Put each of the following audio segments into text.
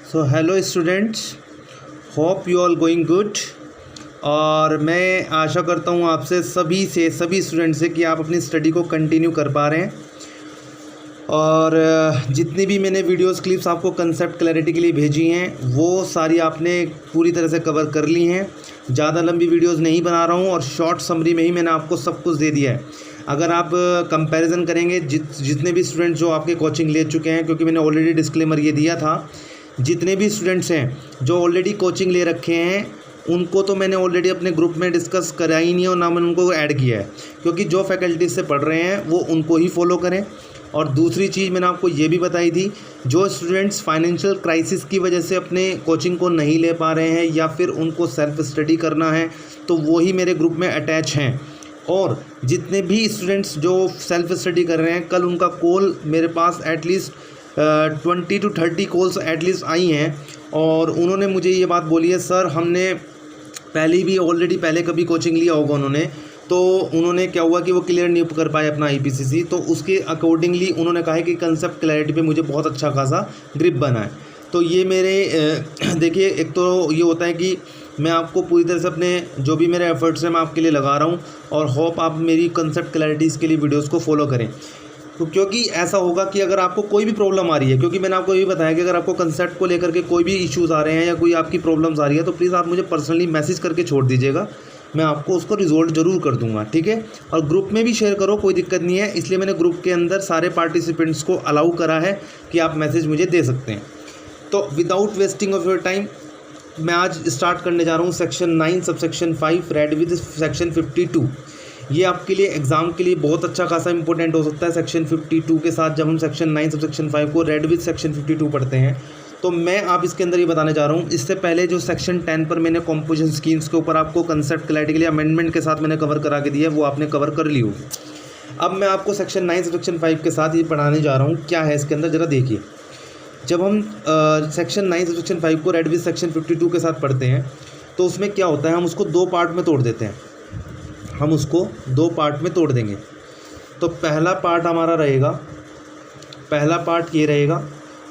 So hello students, hope you all going good. और मैं आशा करता हूँ आपसे सभी स्टूडेंट से कि आप अपनी स्टडी को कंटिन्यू कर पा रहे हैं। और जितनी भी मैंने वीडियोस क्लिप्स आपको कंसेप्ट क्लैरिटी के लिए भेजी हैं वो सारी आपने पूरी तरह से कवर कर ली हैं। ज़्यादा लंबी वीडियोस नहीं बना रहा हूँ और शॉर्ट समरी में ही मैंने आपको सब कुछ दे दिया है। अगर आप कंपैरिजन करेंगे जितने भी स्टूडेंट्स जो आपके कोचिंग ले चुके हैं, क्योंकि मैंने ऑलरेडी डिस्क्लेमर ये दिया था, जितने भी स्टूडेंट्स हैं जो ऑलरेडी कोचिंग ले रखे हैं उनको तो मैंने ऑलरेडी अपने ग्रुप में डिस्कस करा ही नहीं है और ना मैंने उनको ऐड किया है, क्योंकि जो फैकल्टीज से पढ़ रहे हैं वो उनको ही फॉलो करें। और दूसरी चीज़ मैंने आपको ये भी बताई थी, जो स्टूडेंट्स फाइनेंशियल क्राइसिस की वजह से अपने कोचिंग को नहीं ले पा रहे हैं या फिर उनको सेल्फ स्टडी करना है तो वो ही मेरे ग्रुप में अटैच हैं। और जितने भी स्टूडेंट्स जो सेल्फ स्टडी कर रहे हैं, कल उनका कॉल मेरे पास एटलीस्ट 20 to 30 कॉल्स एटलीस्ट आई हैं और उन्होंने मुझे ये बात बोली है, सर हमने पहले कभी कोचिंग लिया होगा उन्होंने, तो उन्होंने क्या हुआ कि वो क्लियर नहीं कर पाए अपना IPCC, तो उसके अकॉर्डिंगली उन्होंने कहा है कि कंसेप्ट क्लैरिटी पे मुझे बहुत अच्छा खासा ग्रिप बना है। तो ये मेरे देखिए, एक तो ये होता है कि मैं आपको पूरी तरह से अपने जो भी मेरे एफर्ट्स हैं मैं आपके लिए लगा रहा हूँ और होप आप मेरी कंसेप्ट क्लैरिटीज़ के लिए वीडियोज़ को फॉलो करें। तो क्योंकि ऐसा होगा कि अगर आपको कोई भी प्रॉब्लम आ रही है, क्योंकि मैंने आपको ये बताया कि अगर आपको कंसेप्ट को लेकर के कोई भी इश्यूज़ आ रहे हैं या कोई आपकी प्रॉब्लम्स आ रही है तो प्लीज़ आप मुझे पर्सनली मैसेज करके छोड़ दीजिएगा, मैं आपको उसको रिजोल्व ज़रूर कर दूंगा, ठीक है। और ग्रुप में भी शेयर करो, कोई दिक्कत नहीं है, इसलिए मैंने ग्रुप के अंदर सारे पार्टिसिपेंट्स को अलाउ करा है कि आप मैसेज मुझे दे सकते हैं। तो without wasting of your time मैं आज स्टार्ट करने जा रहा हूँ section 9 subsection 5 read with section 52। ये आपके लिए एग्जाम के लिए बहुत अच्छा खासा इंपॉर्टेंट हो सकता है। सेक्शन 52 के साथ जब हम सेक्शन 9 सबसेक्शन 5 को रेड विद सेक्शन 52 पढ़ते हैं तो मैं आप इसके अंदर ये बताने जा रहा हूँ। इससे पहले जो सेक्शन 10 पर मैंने कॉम्पोजिशन स्कीम्स के ऊपर आपको कंसेप्ट क्लैरिटी के लिए अमेंडमेंट के साथ मैंने कवर करा के दिया है, वो आपने कवर कर ली होगी। अब मैं आपको सेक्शन 9 सबसेक्शन 5 के साथ ये पढ़ाने जा रहा हूँ। क्या है इसके अंदर ज़रा देखिए। जब हम सेक्शन 9 सबसेक्शन 5 को रेड विद सेक्शन 52 के साथ पढ़ते हैं तो उसमें क्या होता है, हम उसको दो पार्ट में तोड़ देते हैं। हम उसको दो पार्ट में तोड़ देंगे। तो पहला पार्ट हमारा रहेगा, पहला पार्ट ये रहेगा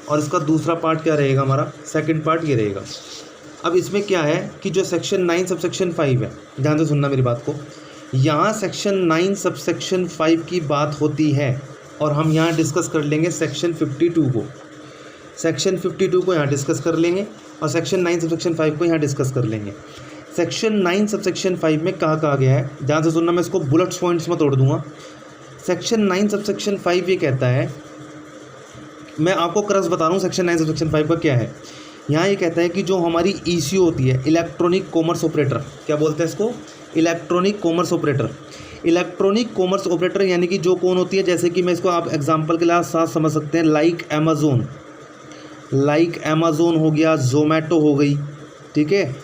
और इसका दूसरा पार्ट क्या रहेगा, हमारा सेकंड पार्ट ये रहेगा। अब इसमें क्या है कि जो सेक्शन 9 सबसेक्शन 5 है, ध्यान से सुनना मेरी बात को, यहाँ सेक्शन 9 सबसेक्शन 5 की बात होती है और हम यहाँ डिस्कस कर लेंगे सेक्शन 52 को। सेक्शन 52 को यहाँ डिस्कस कर लेंगे और सेक्शन 9 सबसेक्शन 5 को यहाँ डिस्कस कर लेंगे। सेक्शन 9 सबसेक्शन 5 में कहा गया है, ध्यान से सुनना, मैं इसको बुलेट्स पॉइंट्स में तोड़ दूंगा। सेक्शन 9 सबसेक्शन 5 ये कहता है, मैं आपको क्रक्स बता रहा हूँ सेक्शन 9 सबसेक्शन 5 का क्या है। यहाँ ये कहता है कि जो हमारी ECO होती है, इलेक्ट्रॉनिक कॉमर्स ऑपरेटर, क्या बोलते हैं इसको, electronic commerce operator. Electronic commerce operator यानी कि जो कौन होती है, जैसे कि मैं इसको आप एग्जाम्पल के साथ समझ सकते हैं, लाइक अमेज़ोन हो गया, जोमेटो हो गई, ठीक है।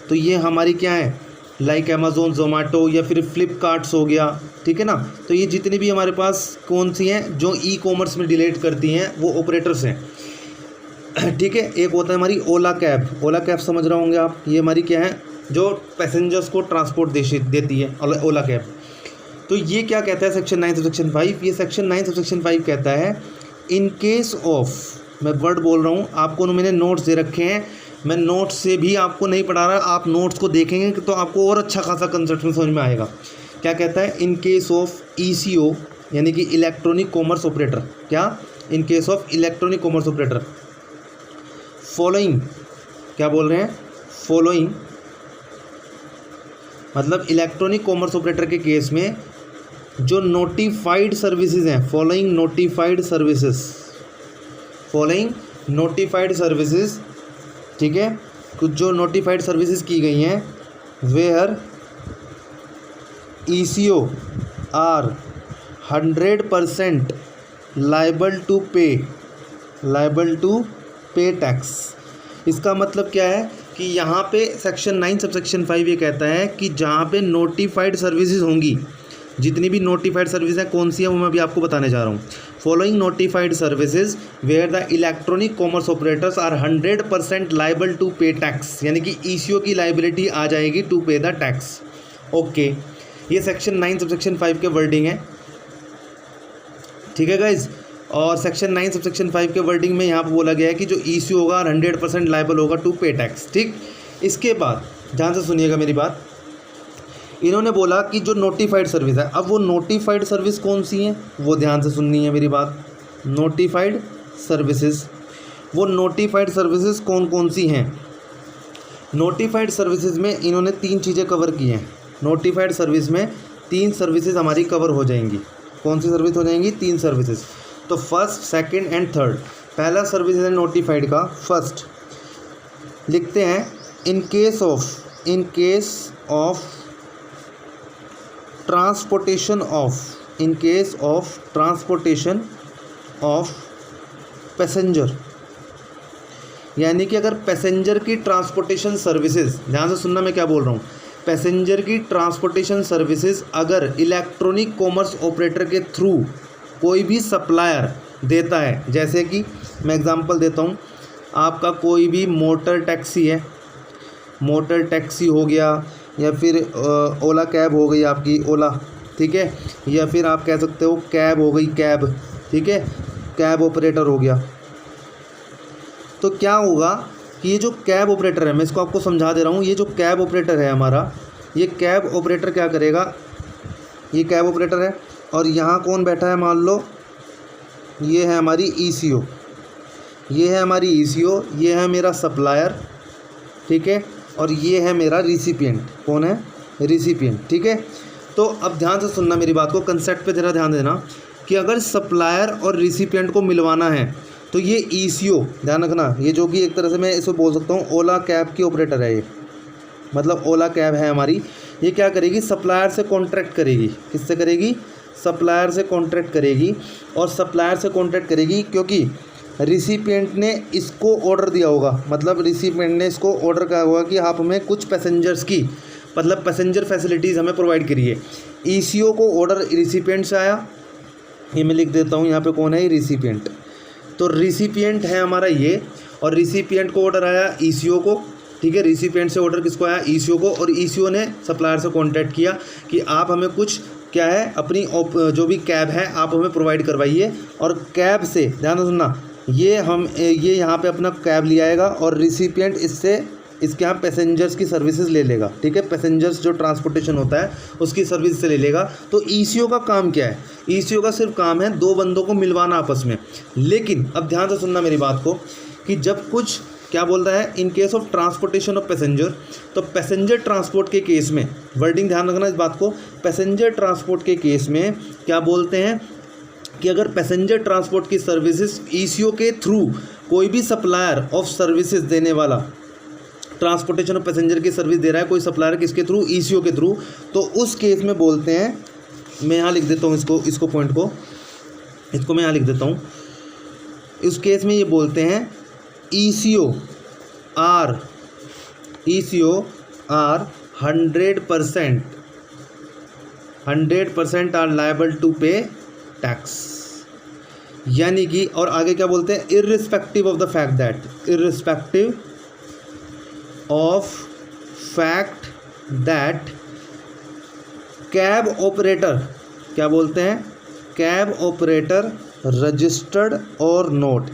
तो ये हमारी क्या है, लाइक अमेज़ोन, जोमेटो या फिर फ्लिपकार्ट्स हो गया, ठीक है ना। तो ये जितनी भी हमारे पास कौन सी हैं जो ई-कॉमर्स में डीलेट करती हैं वो ऑपरेटर्स हैं, ठीक है। एक होता है हमारी ओला कैब समझ रहे होंगे आप, ये हमारी क्या है, जो पैसेंजर्स को ट्रांसपोर्ट देती है, ओला कैब। तो ये क्या कहता है सेक्शन 9 सबसेक्शन 5, ये सेक्शन 9 सबसेक्शन 5 कहता है इन केस ऑफ, मैं वर्ड बोल रहा हूँ, आपको मैंने नोट्स दे रखे हैं, मैं नोट्स से भी आपको नहीं पढ़ा रहा, आप नोट्स को देखेंगे तो आपको और अच्छा खासा कंसेप्ट समझ में आएगा। क्या कहता है, इन केस ऑफ ECO यानी कि इलेक्ट्रॉनिक कॉमर्स ऑपरेटर, क्या, in case of electronic commerce operator, following, क्या बोल रहे हैं, फॉलोइंग, मतलब इलेक्ट्रॉनिक कॉमर्स ऑपरेटर के केस में जो नोटिफाइड सर्विसेज हैं, फॉलोइंग नोटिफाइड सर्विसेज, ठीक है, कुछ जो नोटिफाइड सर्विसेज की गई हैं, where ECO are 100% liable to pay tax. इसका मतलब क्या है कि यहाँ पे सेक्शन 9 सबसेक्शन 5 ये कहता है कि जहाँ पे नोटिफाइड सर्विसेज होंगी, जितनी भी नोटिफाइड सर्विस हैं कौन सी है वो मैं अभी आपको बताने जा रहा हूँ। Following notified services where the electronic commerce operators are 100% liable to pay tax, यानी कि ECO की लाइबिलिटी आ जाएगी to pay the tax. Okay, ये सेक्शन 9 सबसेक्शन 5 के वर्डिंग है, ठीक है गाइज। और सेक्शन 9 सब सेक्शन 5 के वर्डिंग में यहाँ पर बोला गया है कि जो ईसीओ होगा 100% लायबल होगा टू पे टैक्स। ठीक, इसके बाद ध्यान से सुनिएगा मेरी बात। इन्होंने बोला कि जो नोटिफाइड सर्विस है, अब वो नोटिफाइड सर्विस कौन सी है वो ध्यान से सुननी है मेरी बात। नोटिफाइड सर्विसेज, वो नोटिफाइड सर्विसेज कौन कौन सी हैं? नोटिफाइड सर्विसेज में इन्होंने 3 चीज़ें कवर की हैं। नोटिफाइड सर्विस में 3 सर्विसेज हमारी कवर हो जाएंगी। कौन सी सर्विस हो जाएंगी? 3 सर्विसेज। तो फर्स्ट, सेकंड एंड थर्ड। पहला सर्विस है नोटिफाइड का, फर्स्ट लिखते हैं इन case of transportation of passenger, यानी कि अगर पैसेंजर की ट्रांसपोर्टेशन सर्विसेज, ध्यान से सुनना मैं क्या बोल रहा हूँ, पैसेंजर की ट्रांसपोर्टेशन सर्विसेज अगर इलेक्ट्रॉनिक कॉमर्स ऑपरेटर के थ्रू कोई भी सप्लायर देता है, जैसे कि मैं एग्जांपल देता हूँ, आपका कोई भी मोटर टैक्सी है, मोटर टैक्सी हो गया, या फिर ओला कैब हो गई आपकी ओला, ठीक है, या फिर आप कह सकते हो कैब हो गई कैब, ठीक है, कैब ऑपरेटर हो गया। तो क्या होगा कि ये जो कैब ऑपरेटर है, मैं इसको आपको समझा दे रहा हूँ, ये जो कैब ऑपरेटर है हमारा, ये कैब ऑपरेटर क्या करेगा, ये कैब ऑपरेटर है और यहाँ कौन बैठा है, मान लो ये है हमारी ईसीओ, ये है हमारी ईसीओ, ये है मेरा सप्लायर, ठीक है, और ये है मेरा रिसिपिएंट। कौन है? रिसिपिएंट, ठीक है। तो अब ध्यान से सुनना मेरी बात को, कंसेप्ट पे ज़रा ध्यान देना कि अगर सप्लायर और रिसिपिएंट को मिलवाना है तो ये ईसीओ, ध्यान रखना, ये जो कि एक तरह से मैं इसको बोल सकता हूँ ओला कैब की ऑपरेटर है, ये मतलब ओला कैब है हमारी, ये क्या करेगी, सप्लायर से कॉन्ट्रैक्ट करेगी। किससे करेगी? सप्लायर से कॉन्ट्रैक्ट करेगी। और सप्लायर से कॉन्ट्रैक्ट करेगी क्योंकि रिसिपिएंट ने इसको ऑर्डर दिया होगा, मतलब रिसिपिएंट ने इसको ऑर्डर किया होगा कि आप हमें कुछ पैसेंजर्स की, मतलब पैसेंजर फैसिलिटीज़ हमें प्रोवाइड करिए। ईसीओ को ऑर्डर रिसिपिएंट से आया, ये मैं लिख देता हूँ यहाँ पे, कौन है? रिसिपिएंट। तो रिसिपिएंट है हमारा ये, और रिसिपिएंट को ऑर्डर आया ईसीओ को, ठीक है, रिसिपिएंट से ऑर्डर किसको आया? ईसीओ को, और ईसीओ ने सप्लायर से कॉन्टैक्ट किया कि आप हमें कुछ क्या है, अपनी जो भी कैब है आप हमें प्रोवाइड करवाइए। और कैब से, ध्यान से सुनना, ये यहाँ पे अपना कैब ले आएगा और रिसिपिएंट इसके यहाँ पैसेंजर्स की सर्विसेज ले लेगा, ठीक है, पैसेंजर्स जो ट्रांसपोर्टेशन होता है उसकी सर्विस से ले लेगा। तो ईसीओ का काम क्या है? ईसीओ का सिर्फ काम है 2 बंदों को मिलवाना आपस में। लेकिन अब ध्यान से सुनना मेरी बात को कि जब कुछ क्या बोलता है, इन case of transportation of passenger, तो पैसेंजर ट्रांसपोर्ट के केस में, वर्डिंग ध्यान रखना इस बात को, पैसेंजर ट्रांसपोर्ट के केस में क्या बोलते हैं कि अगर पैसेंजर ट्रांसपोर्ट की सर्विसेज ईसीओ के थ्रू कोई भी सप्लायर ऑफ सर्विसेज देने वाला, ट्रांसपोर्टेशन ऑफ पैसेंजर की सर्विस दे रहा है कोई सप्लायर, किसके थ्रू? ईसीओ के थ्रू, तो उस केस में बोलते हैं, मैं यहाँ लिख देता हूँ इसको पॉइंट को, इसको मैं यहाँ लिख देता हूँ, इस केस में ये बोलते हैं ECO are 100% are liable to pay tax, यानी कि, और आगे क्या बोलते हैं, irrespective of the fact that cab operator, क्या बोलते हैं, कैब ऑपरेटर रजिस्टर्ड और नोट,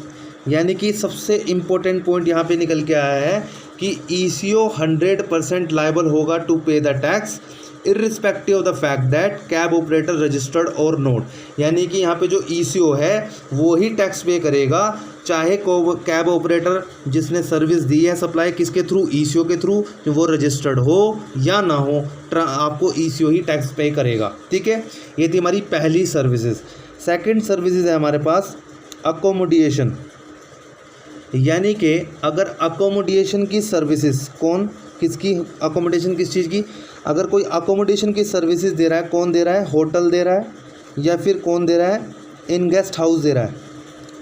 यानी कि सबसे इम्पोर्टेंट पॉइंट यहाँ पे निकल के आया है कि ईसीओ 100% लायबल होगा to pay the tax irrespective of the fact that cab operator registered और नोट, यानी कि यहाँ पे जो ईसीओ है वो ही टैक्स पे करेगा, चाहे कैब ऑपरेटर जिसने सर्विस दी है सप्लाई किसके थ्रू, ईसीओ के थ्रू, वो रजिस्टर्ड हो या ना हो, आपको ईसीओ ही टैक्स पे करेगा, ठीक है। ये थी हमारी पहली सर्विसेज। सेकंड सर्विसेज है हमारे पास अकोमोडेशन, यानी कि अगर अकोमोडेशन की सर्विसेज, किसकी अकोमोडेशन, किस चीज़ की, अगर कोई अकोमोडेशन की सर्विसेज दे रहा है, कौन दे रहा है, होटल दे रहा है, या फिर कौन दे रहा है, इन गेस्ट हाउस दे रहा है,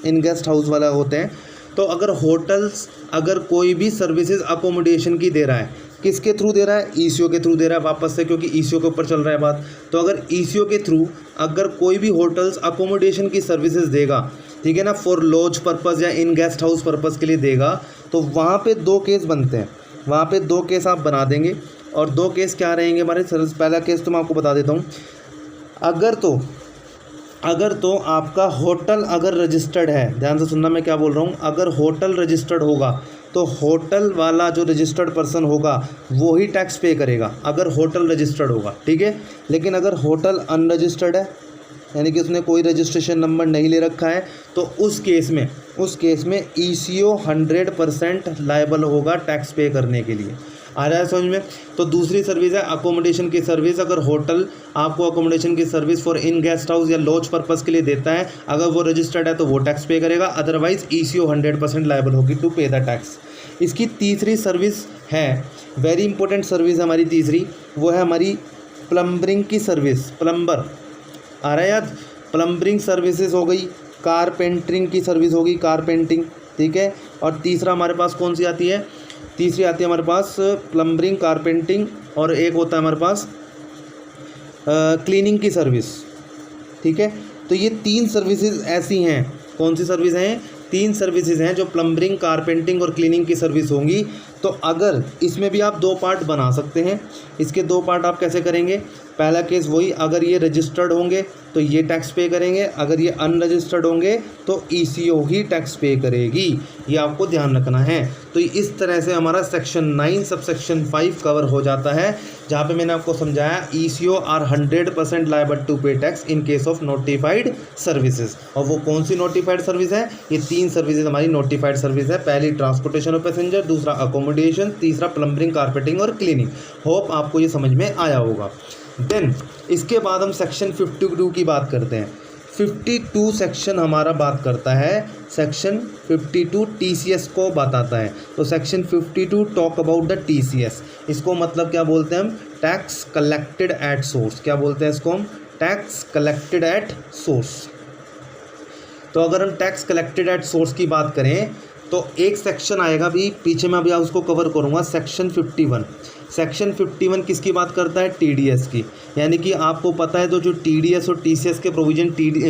इन गेस्ट हाउस वाला होते हैं। तो अगर होटल्स, अगर कोई भी सर्विसेज अकोमोडेशन की दे रहा है, किसके थ्रू दे रहा है, ईसीओ के थ्रू दे रहा है, वापस से क्योंकि ईसीओ के ऊपर चल रहा है बात। तो अगर ईसीओ के थ्रू अगर कोई भी होटल्स अकोमोडेशन की सर्विसेज देगा, ठीक है ना, फॉर लॉज पर्पज़ या इन गेस्ट हाउस पर्पज़ के लिए देगा, तो वहाँ पे 2 केस बनते हैं, वहाँ पे 2 केस आप बना देंगे। और 2 केस क्या रहेंगे हमारे? पहला केस तो मैं आपको बता देता हूँ, अगर तो आपका होटल अगर रजिस्टर्ड है, ध्यान से सुनना मैं क्या बोल रहा हूँ, अगर होटल रजिस्टर्ड होगा तो होटल वाला जो रजिस्टर्ड पर्सन होगा वो ही टैक्स पे करेगा, अगर होटल रजिस्टर्ड होगा, ठीक है। लेकिन अगर होटल अनरजिस्टर्ड है, यानी कि उसने कोई रजिस्ट्रेशन नंबर नहीं ले रखा है, तो उस केस में ECO 100% लायबल होगा टैक्स पे करने के लिए। आ रहा है समझ में। तो दूसरी सर्विस है अकोमोडेशन की सर्विस। अगर होटल आपको अकोमोडेशन की service for in guest house या लॉज पर्पस के लिए देता है, अगर वो रजिस्टर्ड है तो वो टैक्स पे करेगा, अदरवाइज ECO 100% लायबल होगी टू पे द टैक्स। इसकी तीसरी सर्विस है, वेरी इंपॉर्टेंट सर्विस हमारी तीसरी, वो है हमारी प्लम्बरिंग की सर्विस। प्लम्बर आ रहा है याद, प्लम्बरिंग सर्विसेज हो गई, कारपेंटरिंग की सर्विस होगी, कारपेंटिंग, ठीक है। और तीसरा हमारे पास कौन सी आती है, तीसरी आती है हमारे पास प्लम्बरिंग, कारपेंटिंग, और एक होता है हमारे पास क्लीनिंग की सर्विस, ठीक है। तो ये 3 सर्विसेज ऐसी हैं, कौन सी सर्विस हैं, 3 सर्विसेज हैं जो प्लम्बरिंग, कारपेंटिंग और क्लीनिंग की सर्विस होंगी। तो अगर इसमें भी आप 2 पार्ट बना सकते हैं। इसके 2 पार्ट आप कैसे करेंगे, पहला केस वही, अगर ये रजिस्टर्ड होंगे तो ये टैक्स पे करेंगे, अगर ये अनरजिस्टर्ड होंगे तो ECO ही टैक्स पे करेगी, ये आपको ध्यान रखना है। तो इस तरह से हमारा सेक्शन 9 सबसेक्शन 5 कवर हो जाता है, जहाँ पे मैंने आपको समझाया ECO are 100% liable to pay tax in case of notified services. और वो कौन सी नोटिफाइड सर्विस है, ये 3 सर्विसेज हमारी नोटिफाइड सर्विस है। पहली ट्रांसपोर्टेशन ऑफ पैसेंजर, दूसरा अकोमोडेशन, तीसरा प्लम्बरिंग, कारपेटिंग और क्लीनिंग। होप आपको ये समझ में आया होगा। देन इसके बाद हम सेक्शन 52 की बात करते हैं। 52 सेक्शन हमारा बात करता है, सेक्शन 52 TCS को बताता है। तो section 52 talk about the TCS। इसको मतलब क्या बोलते हैं हम, टैक्स कलेक्टेड एट सोर्स। क्या बोलते हैं इसको हम, टैक्स कलेक्टेड एट सोर्स। तो अगर हम टैक्स कलेक्टेड एट सोर्स की बात करें तो एक सेक्शन आएगा भी पीछे, मैं अभी उसको कवर करूँगा, सेक्शन 51। सेक्शन 51 किसकी बात करता है, TDS की। यानी कि आपको पता है तो जो TDS और TCS के प्रोविज़न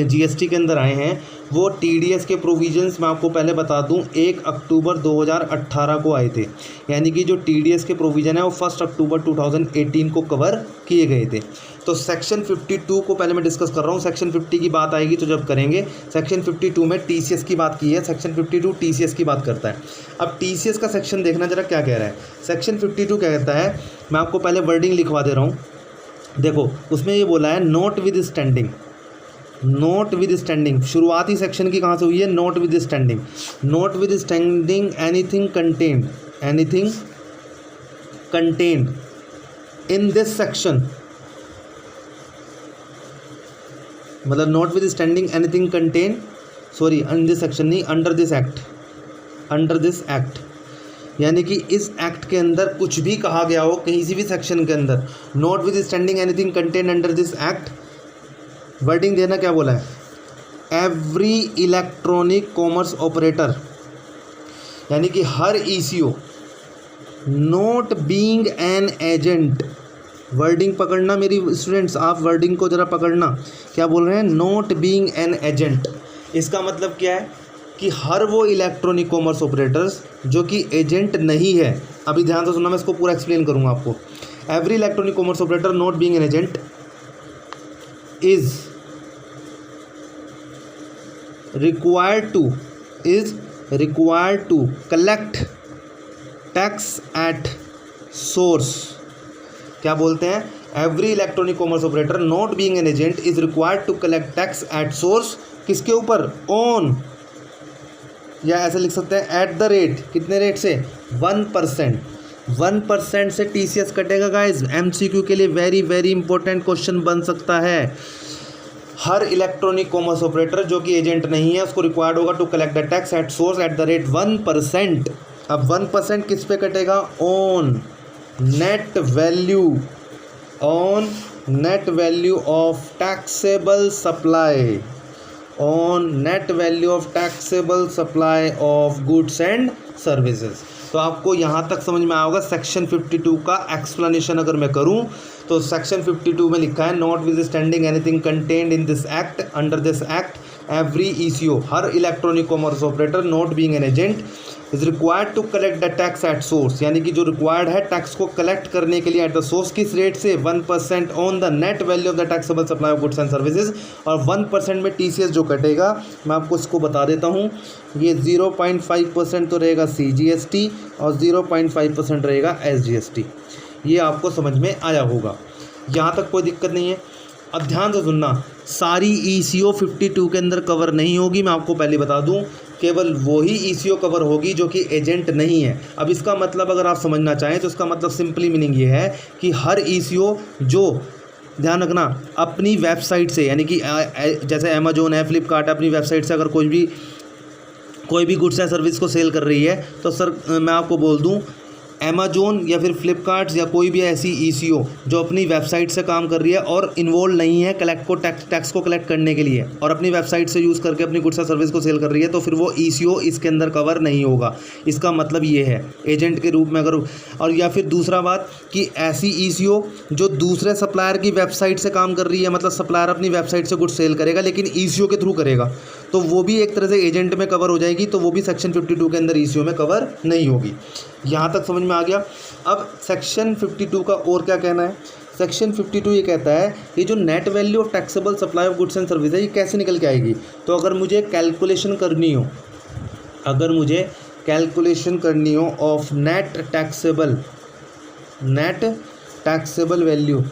GST के अंदर आए हैं, वो TDS के प्रोविजंस मैं आपको पहले बता दूं 1 अक्टूबर 2018 को आए थे। यानी कि जो TDS के प्रोविज़न है वो 1 अक्टूबर 2018 को कवर किए गए थे। तो सेक्शन 52 को पहले मैं डिस्कस कर रहा हूँ, सेक्शन 50 की बात आएगी तो जब करेंगे। सेक्शन 52 में TCS की बात की है, सेक्शन 52 TCS की बात करता है। अब TCS का सेक्शन देखना जरा क्या कह रहा है। सेक्शन 52 क्या कहता है, मैं आपको पहले वर्डिंग लिखवा दे रहा हूँ। देखो उसमें ये बोला है notwithstanding. Notwithstanding शुरुआती सेक्शन की कहाँ से हुई है, notwithstanding. Notwithstanding anything contained, anything contained in this section, मतलब notwithstanding anything contain, sorry in this section नहीं, under this act, under this act. यानी कि इस एक्ट के अंदर कुछ भी कहा गया हो किसी भी सेक्शन के अंदर, note with standing anything contain under this act, wording देना क्या बोला है, एवरी इलेक्ट्रॉनिक कॉमर्स ऑपरेटर, यानी कि हर ECO note being an agent. Wording पकड़ना मेरी स्टूडेंट्स, आप वर्डिंग को ज़रा पकड़ना, क्या बोल रहे हैं, नोट बीइंग एन एजेंट। इसका मतलब क्या है कि हर वो इलेक्ट्रॉनिक कॉमर्स ऑपरेटर्स जो कि एजेंट नहीं है, अभी ध्यान से सुनना, मैं इसको पूरा एक्सप्लेन करूंगा आपको। Every electronic commerce operator not being an agent is required to collect tax at source. क्या बोलते हैं, every electronic commerce operator not being an agent is required to collect tax at source, किसके ऊपर, on, या ऐसे लिख सकते हैं एट द रेट, कितने रेट से, 1%। 1% से TCS कटेगा गाइज। MCQ के लिए वेरी वेरी इंपॉर्टेंट क्वेश्चन बन सकता है। हर इलेक्ट्रॉनिक कॉमर्स ऑपरेटर जो कि एजेंट नहीं है उसको रिक्वायर्ड होगा to collect the tax at source at the rate 1%। अब 1% किस पे कटेगा, on net value, on net value of taxable supply, on net value of taxable supply of goods and services. तो आपको यहाँ तक समझ में आएगा। सेक्शन 52 का एक्सप्लेनेशन अगर मैं करूँ तो सेक्शन 52 में लिखा है notwithstanding anything contained in this act, under this act every ECO, हर electronic commerce operator not being an agent is required to collect the tax at source, यानी कि जो रिक्वायर्ड है टैक्स को collect करने के लिए at the source, किस रेट से 1% on the net value of the taxable supply of goods and services, और 1% में TCS जो कटेगा मैं आपको इसको बता देता हूँ, ये 0.5% तो रहेगा CGST और 0.5% रहेगा SGST। ये आपको समझ में आया होगा, यहाँ तक कोई दिक्कत नहीं है। अब ध्यान से सुनना, सारी ECO 52 के अंदर कवर नहीं होगी, मैं आपको पहले बता दूं, केवल वही ECO कवर होगी जो कि एजेंट नहीं है। अब इसका मतलब अगर आप समझना चाहें तो इसका मतलब सिंपली मीनिंग ये है कि हर ECO जो, ध्यान रखना, अपनी वेबसाइट से, यानी कि जैसे अमेजोन है, फ्लिपकार्ट है, अपनी वेबसाइट से अगर कोई भी गुड्स या सर्विस को सेल कर रही है, तो सर मैं आपको बोल दूं, अमेजोन या फिर फ्लिपकार्ट या कोई भी ऐसी ECO जो अपनी वेबसाइट से काम कर रही है और इन्वॉल्व नहीं है टैक्स को कलेक्ट करने के लिए, और अपनी वेबसाइट से यूज़ करके अपनी गुड्स या सर्विस को सेल कर रही है, तो फिर वो ECO इसके अंदर कवर नहीं होगा। इसका मतलब ये है एजेंट के रूप में अगर, और या फिर दूसरा बात कि ऐसी ECO जो दूसरे सप्लायर की वेबसाइट से काम कर रही है, मतलब सप्लायर अपनी वेबसाइट से गुड्स सेल करेगा लेकिन ECO के थ्रू करेगा, तो वो भी एक तरह से एजेंट में कवर हो जाएगी, तो वो भी सेक्शन 52 के अंदर ECO में कवर नहीं होगी। यहाँ तक समझ में आ गया। अब सेक्शन 52 का और क्या कहना है? सेक्शन 52 ये कहता है ये जो net value of taxable supply of goods and service है, ये कैसे निकल के आएगी? तो अगर मुझे कैलकुलेशन करनी हो of net taxable value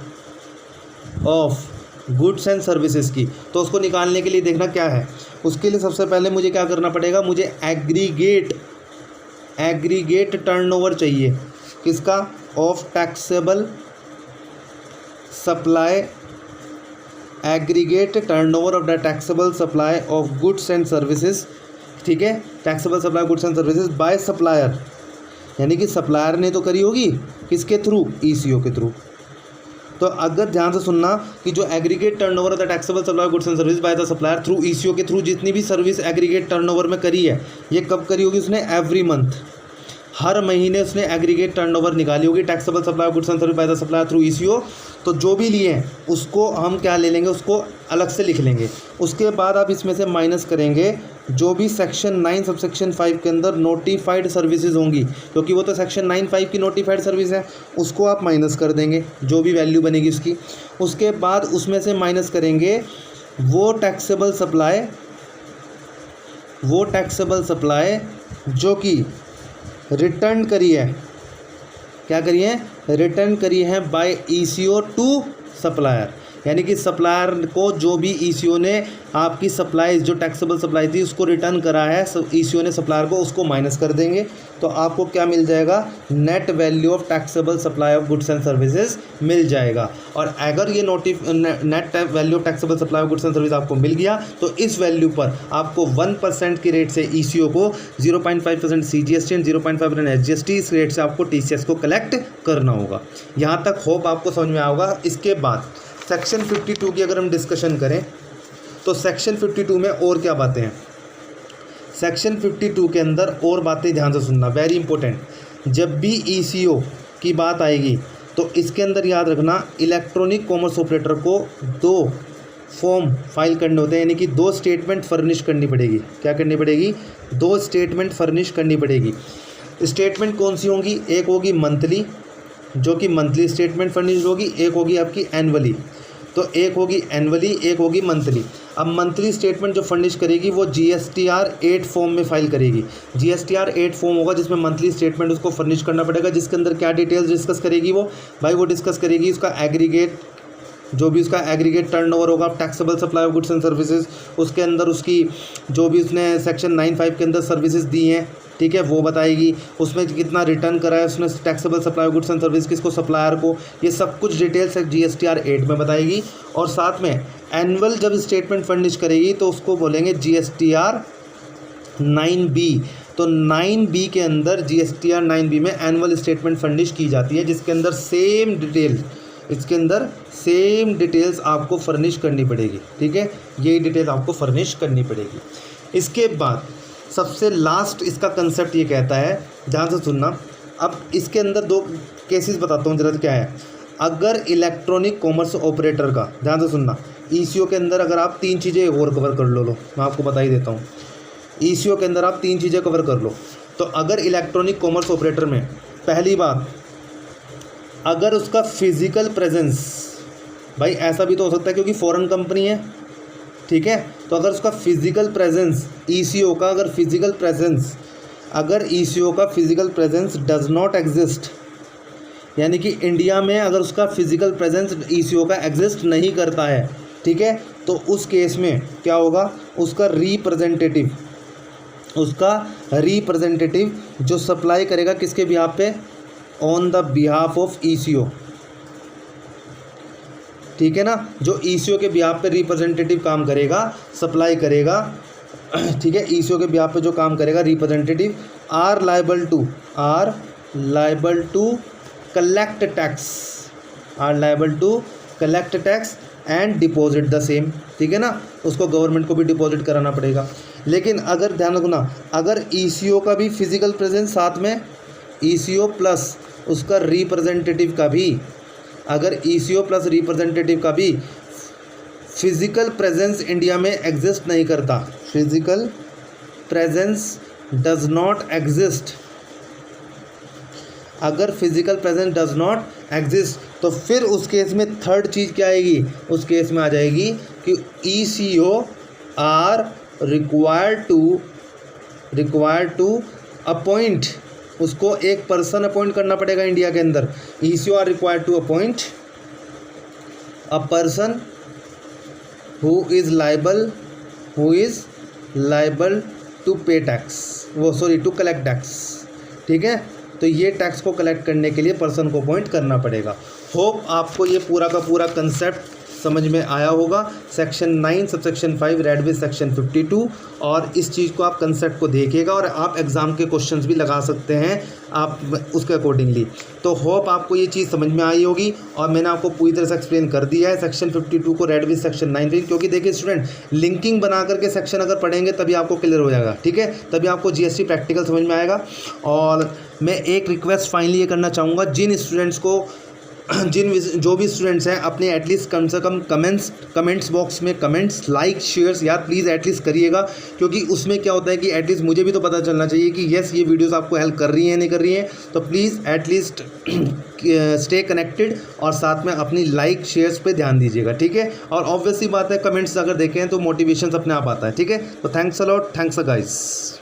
of goods and services की, तो उसको निकालने के लिए देखना क्या है। उसके लिए सबसे पहले मुझे क्या करना पड़ेगा, मुझे एग्रीगेट टर्नओवर चाहिए, किसका? Of taxable supply, aggregate turnover of the taxable supply of goods and services, ठीक है, taxable supply goods and services by supplier, यानी कि सप्लायर ने तो करी होगी, किसके थ्रू? ECO के थ्रू। तो अगर ध्यान से सुनना कि जो aggregate turnover of the taxable supply goods and service by the supplier through ECO के थ्रू जितनी भी सर्विस एग्रीगेट टर्नओवर में करी है, ये कब करी होगी? उसने एवरी मंथ, हर महीने उसने एग्रीगेट टर्नओवर निकाली होगी taxable supply goods and service by the supplier through ECO। तो जो भी लिए हैं उसको हम क्या ले लेंगे, उसको अलग से लिख लेंगे। उसके बाद आप इसमें से माइनस करेंगे जो भी सेक्शन 9 सबसेक्शन 5 के अंदर नोटिफाइड सर्विसेज होंगी, क्योंकि वो तो सेक्शन 9(5) की नोटिफाइड सर्विस है, उसको आप माइनस कर देंगे जो भी वैल्यू बनेगी उसकी। उसके बाद उसमें से माइनस करेंगे वो टैक्सेबल सप्लाई जो कि रिटर्न करी है, क्या करी है? रिटर्न करी है बाय ECO टू सप्लायर, यानी कि सप्लायर को जो भी ECO ने आपकी सप्लाई जो टैक्सेबल सप्लाई थी उसको रिटर्न करा है ECO ने सप्लायर को, उसको माइनस कर देंगे, तो आपको क्या मिल जाएगा? Net value of taxable supply of goods and services मिल जाएगा। और अगर ये net value of taxable supply of goods and service आपको मिल गया, तो इस वैल्यू पर आपको 1% की रेट से ECO को, 0.5% CGST एंड 0.5% SGST, इस रेट से आपको TCS को कलेक्ट करना होगा। यहाँ तक होप आपको समझ में आएगा। इसके बाद सेक्शन 52 की अगर हम डिस्कशन करें तो सेक्शन 52 में और क्या बातें हैं? सेक्शन 52 के अंदर और बातें ध्यान से सुनना, वेरी इंपॉर्टेंट। जब भी ECO की बात आएगी तो इसके अंदर याद रखना, इलेक्ट्रॉनिक कॉमर्स ऑपरेटर को 2 फॉर्म फाइल करने होते हैं, यानी कि 2 स्टेटमेंट फर्निश करनी पड़ेगी। क्या करनी पड़ेगी? 2 स्टेटमेंट फर्निश करनी पड़ेगी। स्टेटमेंट कौन सी होंगी? एक होगी मंथली, जो कि मंथली स्टेटमेंट फर्निश होगी, एक होगी आपकी एनुअली। तो एक होगी एनुअली, एक होगी मंथली। अब मंथली स्टेटमेंट जो फर्निश करेगी वो GSTR 8 फॉर्म में फाइल करेगी। GSTR 8 फॉर्म होगा जिसमें मंथली स्टेटमेंट उसको फर्निश करना पड़ेगा, जिसके अंदर क्या डिटेल्स डिस्कस करेगी वो भाई? वो डिस्कस करेगी उसका एग्रीगेट, जो भी उसका एग्रीगेट टर्नओवर होगा taxable supply of goods and services, उसके अंदर उसकी जो भी उसने सेक्शन 9(5) के अंदर सर्विसेज दी हैं, ठीक है, वो बताएगी। उसमें कितना रिटर्न करा है उसने taxable supply of goods and service, किसको? सप्लायर को। ये सब कुछ डिटेल्स GSTR 8 में बताएगी। और साथ में एनुअल जब स्टेटमेंट फर्निश करेगी तो उसको बोलेंगे GSTR 9B। तो 9B के अंदर GSTR 9B में एनुअल स्टेटमेंट फर्निश की जाती है, जिसके अंदर सेम डिटेल्स आपको फर्निश करनी पड़ेगी, ठीक है, यही डिटेल आपको फर्निश करनी पड़ेगी। इसके बाद सबसे लास्ट इसका कंसेप्ट ये कहता है, ध्यान से सुनना। अब इसके अंदर 2 केसेस बताता हूँ जरा क्या है। अगर इलेक्ट्रॉनिक कॉमर्स ऑपरेटर का, ध्यान से सुनना, ECO के अंदर अगर आप 3 चीज़ें और कवर कर लो, मैं आपको बता ही देता हूँ। ECO के अंदर आप 3 चीज़ें कवर कर लो। तो अगर इलेक्ट्रॉनिक कॉमर्स ऑपरेटर में पहली बात, अगर उसका फिजिकल प्रेजेंस, भाई ऐसा भी तो हो सकता है क्योंकि फॉरेन कंपनी है, ठीक है, तो अगर उसका फिजिकल प्रेजेंस ईसीओ का अगर फिजिकल प्रेजेंस अगर ईसीओ का physical presence does not exist, यानी कि इंडिया में अगर उसका फिजिकल प्रेजेंस ईसीओ का एग्जिस्ट नहीं करता है, ठीक है, तो उस केस में क्या होगा, उसका रिप्रेजेंटेटिव जो सप्लाई करेगा किसके बिहाफ पे, on the behalf of eco, ठीक है ना, जो ईसीओ के बिहाफ पे रिप्रेजेंटेटिव काम करेगा, सप्लाई करेगा, ठीक है, ईसीओ के बिहाफ पे जो काम करेगा representative are liable to collect tax and deposit the same, ठीक है ना, उसको गवर्नमेंट को भी डिपॉजिट कराना पड़ेगा। लेकिन अगर ध्यान रखना, अगर ईसीओ का भी फिजिकल प्रेजेंस साथ में, ईसीओ प्लस उसका रिप्रेजेंटेटिव का भी, अगर ईसीओ प्लस रिप्रेजेंटेटिव का भी फिजिकल प्रेजेंस इंडिया में एग्जिस्ट नहीं करता, physical presence does not exist, अगर physical presence does not exist, तो फिर उस केस में थर्ड चीज़ क्या आएगी, उस केस में आ जाएगी कि ECO are required to appoint, उसको एक पर्सन अपॉइंट करना पड़ेगा इंडिया के अंदर, ECO are required to appoint a person who is liable to pay tax, to collect tax, ठीक है, तो ये टैक्स को कलेक्ट करने के लिए पर्सन को अपॉइंट करना पड़ेगा। होप आपको ये पूरा का पूरा कंसेप्ट समझ में आया होगा। Section 9 subsection 5 read with section 52, और इस चीज़ को आप कंसेप्ट को देखिएगा और आप एग्ज़ाम के क्वेश्चंस भी लगा सकते हैं आप उसके अकॉर्डिंगली। तो होप आपको ये चीज़ समझ में आई होगी और मैंने आपको पूरी तरह से एक्सप्लेन कर दिया है सेक्शन 52 को रेड विद सेक्शन 9, क्योंकि देखिए स्टूडेंट, लिंकिंग बना करके सेक्शन अगर पढ़ेंगे तभी आपको क्लियर हो जाएगा, ठीक है, तभी आपको जीएसटी प्रैक्टिकल समझ में आएगा। और मैं एक रिक्वेस्ट फाइनली ये करना चाहूँगा, जिन स्टूडेंट्स को जो भी स्टूडेंट्स हैं अपने एटलीस्ट कम से कम कमेंट्स बॉक्स में कमेंट्स, लाइक, शेयर्स यार प्लीज़ एटलीस्ट करिएगा, क्योंकि उसमें क्या होता है कि एटलीस्ट मुझे भी तो पता चलना चाहिए कि यस ये वीडियोस आपको हेल्प कर रही हैं नहीं कर रही हैं। तो प्लीज़ एटलीस्ट स्टे कनेक्टेड और साथ में अपनी लाइक शेयर्स पे ध्यान दीजिएगा, ठीक है। और ऑब्वियसली बात है, कमेंट्स अगर देखें तो मोटिवेशन अपने आप आता है, ठीक है। तो thanks a lot, thanks a guys.